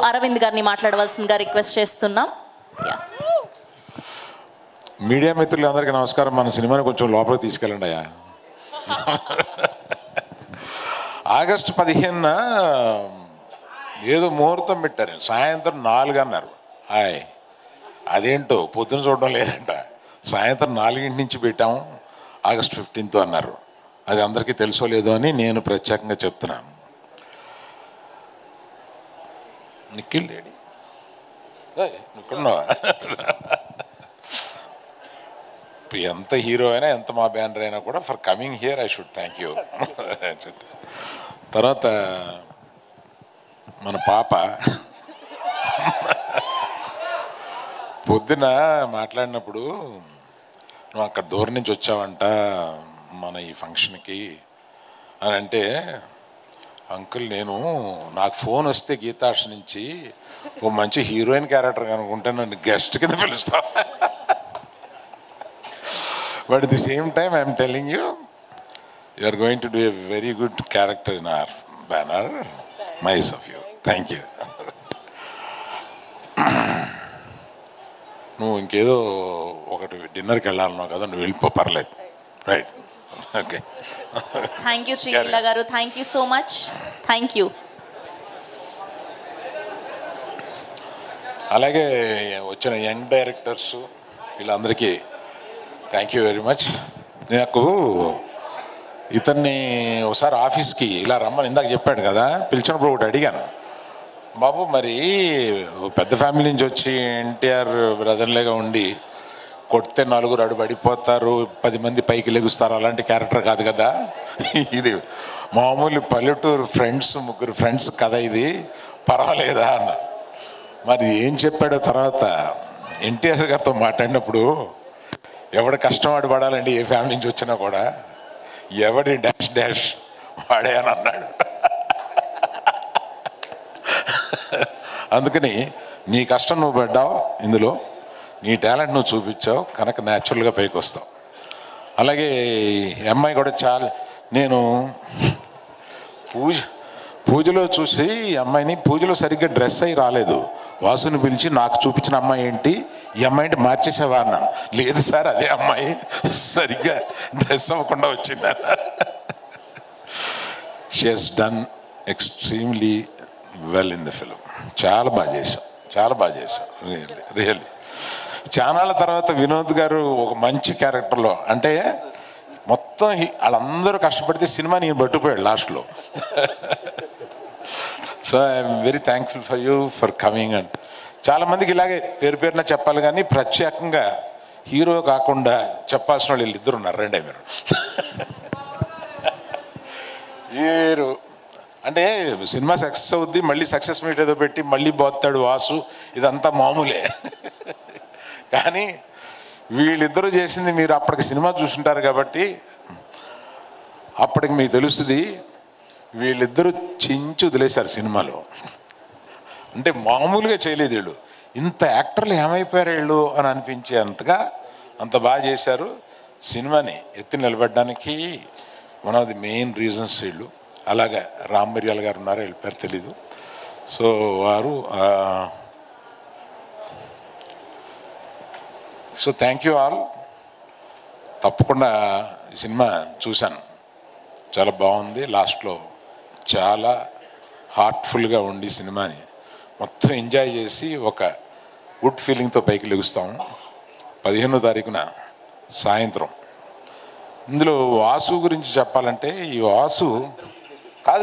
అరవింద్ గారిని మాట్లాడవలసిందిగా రిక్వెస్ట్ చేస్తున్నాం. మీడియా మిత్రులందరికీ నమస్కారం. మన సినిమాని కొంచెం లోపలికి తీసుకెళ్ళండి అయ్యా. ఆగస్టు 15న ఏదో ముహూర్తం పెట్టారు, సాయంత్రం 4 అన్నారు. అదేంటో పొద్దున చూడడం లేదంట, సాయంత్రం 4 నుంచి పెట్టాము, ఆగస్ట్ 15th అన్నారు. అది అందరికీ తెలుసో లేదో అని నేను ప్రత్యేకంగా చెప్తున్నాను. నిఖిల్ రెడ్డి నువ్వున్నావా? ఎంత హీరో అయినా, ఎంత మా బ్యానర్ అయినా కూడా for coming here I should thank you. తర్వాత మన పాప పొద్దున మాట్లాడినప్పుడు, నువ్వు అక్కడ దూరం నుంచి వచ్చావంట మన ఈ ఫంక్షన్కి అని అంటే, అంకుల్ నాకు ఫోన్ వస్తే గీతాష్ నుంచి ఓ మంచి హీరోయిన్ క్యారెక్టర్ కనుకుంటే నన్ను గెస్ట్ కింద పిలుస్తా. But at the same time, I am telling you, you are going to do a very good character in our banner. Nice of you. Thank you. నువ్వు ఇంకేదో ఒకటి డిన్నర్కి వెళ్ళాలన్నావు కదా, నువ్వు వెళ్ళిపో, పర్లేదు. Right, okay. Thank you Sreeleela garu, thank you so much. Thank you. అలాగే వచ్చిన యంగ్ డైరెక్టర్స్ వీళ్ళందరికీ థ్యాంక్ యూ వెరీ మచ్. నాకు ఇతన్ని ఒకసారి ఆఫీస్కి ఇలా రమ్మని ఇందాక చెప్పాడు కదా, పిలిచినప్పుడు ఒకటి అడిగాను, బాబు మరి పెద్ద ఫ్యామిలీ నుంచి వచ్చి ఎన్టీఆర్ బ్రదర్లేగా ఉండి కొడితే 4 అడుపడిపోతారు, 10 మంది పైకి లెగుస్తారు, అలాంటి క్యారెక్టర్ కాదు కదా ఇది, మామూలు పల్లెటూరు ఫ్రెండ్స్, 3 ఫ్రెండ్స్ కథ, ఇది పర్వాలేదా అన్న. మరి ఏం చెప్పాడో తర్వాత ఎన్టీఆర్ గారితో మాట్లాడినప్పుడు, ఎవడ కష్టం పడాలండి ఏ ఫ్యామిలీ నుంచి వచ్చినా కూడా, ఎవడి డాష్ డాష్ వాడే అని అన్నాడు. అందుకని నీ కష్టం నువ్వు పడ్డావు, ఇందులో నీ టాలెంట్ నువ్వు చూపించావు కనుక న్యాచురల్గా పైకి వస్తావు. అలాగే అమ్మాయి కూడా చాలా, నేను పూజలో చూసి అమ్మాయిని, పూజలో సరిగ్గా డ్రెస్ అయ్యి రాలేదు, వాసుని పిలిచి నాకు చూపించిన అమ్మాయి ఏంటి, ఈ అమ్మాయిని మార్చేసేవా అన్న. లేదు సార్, అదే అమ్మాయి సరిగ్గా డ్రెస్ అవ్వకుండా వచ్చింది అన్న. She has done extremely well in the film. చాలా బాగా చేశాం రియల్లీ. చానాళ్ళ తర్వాత వినోద్ గారు ఒక మంచి క్యారెక్టర్లో, అంటే మొత్తం వాళ్ళందరూ కష్టపడితే సినిమా నేను పట్టుకుపోయాడు లాస్ట్లో. So I'm very thankful for you for coming. And చాలామందికి ఇలాగే పేరున చెప్పాలి, కానీ ప్రత్యేకంగా హీరో కాకుండా చెప్పాల్సిన వాళ్ళు వీళ్ళిద్దరు ఉన్నారు. రెండే మీరు అంటే సినిమా సక్సెస్ అవుద్ది, మళ్ళీ సక్సెస్ మీట్ ఏదో పెట్టి మళ్ళీ పోతాడు వాసు, ఇదంతా మామూలే. కానీ వీళ్ళిద్దరూ చేసింది మీరు అప్పటికి సినిమా చూసుంటారు కాబట్టి అప్పటికి మీకు తెలుస్తుంది, వీళ్ళిద్దరూ చించి వదిలేశారు సినిమాలో. అంటే మామూలుగా చేయలేదు వీళ్ళు, ఇంత యాక్టర్లు ఏమైపోయారు వీళ్ళు అని అనిపించే అంతగా అంత బాగా చేశారు. సినిమాని ఎత్తి నిలబెట్టడానికి one of the main reasons వీళ్ళు. అలాగే రామ్ మిర్యాల గారు ఉన్నారు, వీళ్ళ పేరు తెలీదు. సో వారు, సో థ్యాంక్ యూ ఆల్. తప్పకుండా ఈ సినిమా చూశాను, చాలా బాగుంది. లాస్ట్లో చాలా హార్ట్ఫుల్గా ఉండి సినిమాని మొత్తం ఎంజాయ్ చేసి ఒక గుడ్ ఫీలింగ్తో పైకి లెగుస్తాము. 15వ తారీఖున సాయంత్రం. ఇందులో వాసు గురించి చెప్పాలంటే, ఈ వాసు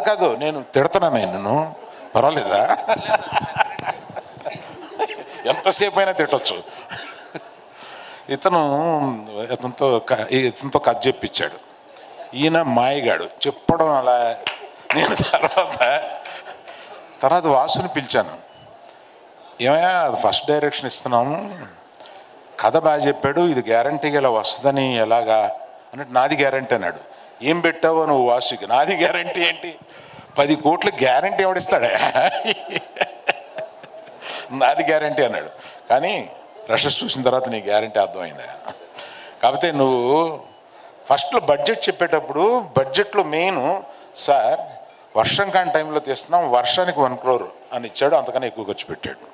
కాదు నేను తిడతాను, నేను పర్వాలేదా, ఎంతసేపు అయినా తిట్టచ్చు. ఇతనితో కథ చెప్పించాడు, ఈయన మాయగాడు చెప్పడం. అలా నేను తర్వాత వాసుని పిలిచాను, ఏమయ్యా ఫస్ట్ డైరెక్షన్ ఇస్తున్నాము, కథ బాగా చెప్పాడు, ఇది గ్యారంటీగా ఇలా వస్తుందని ఎలాగా అన్నట్టు, నాది గ్యారంటీ అన్నాడు. ఏం పెట్టావో నువ్వు వాసుకి? నాది గ్యారంటీ ఏంటి, 10 కోట్ల గ్యారంటీ ఎవడిస్తాడా, నాది గ్యారంటీ అన్నాడు. కానీ రషెస్ చూసిన తర్వాత నీ గ్యారంటీ అర్థమైందా. కాకపోతే నువ్వు ఫస్ట్లో బడ్జెట్ చెప్పేటప్పుడు, బడ్జెట్లో మెయిన్ సార్ వర్షం కాని టైంలో తీస్తున్నాం, వర్షానికి 1 crore అని ఇచ్చాడు, అంతకన్నా ఎక్కువ ఖర్చు పెట్టాడు.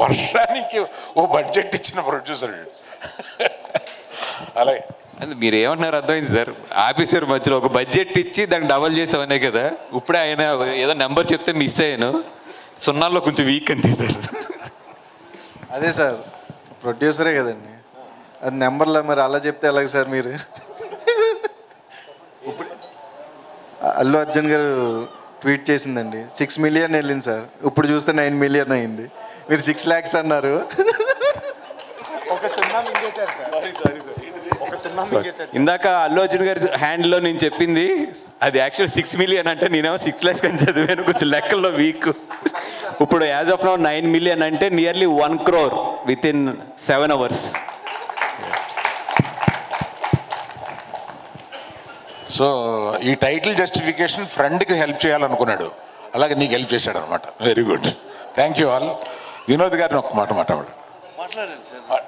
వర్షానికి బడ్జెట్ ఇచ్చిన ప్రొడ్యూసర్. అలాగే అది మీరు ఏమన్నారు అర్థమైంది సార్. ఆఫీసర్ మధ్యలో ఒక బడ్జెట్ ఇచ్చి దాన్ని డబల్ చేసామనే కదా. ఇప్పుడే ఆయన ఏదో నెంబర్ చెప్తే మిస్ అయ్యాను, 0లో కొంచెం వీక్ అంతే సార్. అదే సార్, ప్రొడ్యూసరే కదండి, అది నెంబర్లో మరి అలా చెప్తే ఎలాగ సార్ మీరు? ఇప్పుడు అల్లు అర్జున్ గారు ట్వీట్ చేసిందండి, 6 million వెళ్ళింది సార్, ఇప్పుడు చూస్తే 9 million అయింది. మీరు 6 lakhs అన్నారు. ఇందాక అల్లు అర్జున్ గారి హ్యాండ్లో నేను చెప్పింది అది యాక్చువల్ 6 million అంటే నేనేమో 6 lakhs అని చదివాను, కొంచెం లెక్కల్లో వీక్. ఇప్పుడు యాజ్ ఆఫ్ నౌ 9 million అంటే nearly 1 crore with in 7 hours. So ఈ టైటిల్ జస్టిఫికేషన్ ఫ్రెండ్కి హెల్ప్ చేయాలనుకున్నాడు, అలాగే నీకు హెల్ప్ చేశాడు అనమాట. Very good, thank you all. Vinod గారిని ఒక మాట మాట్లాడాడు. మాట్లాడండి సార్.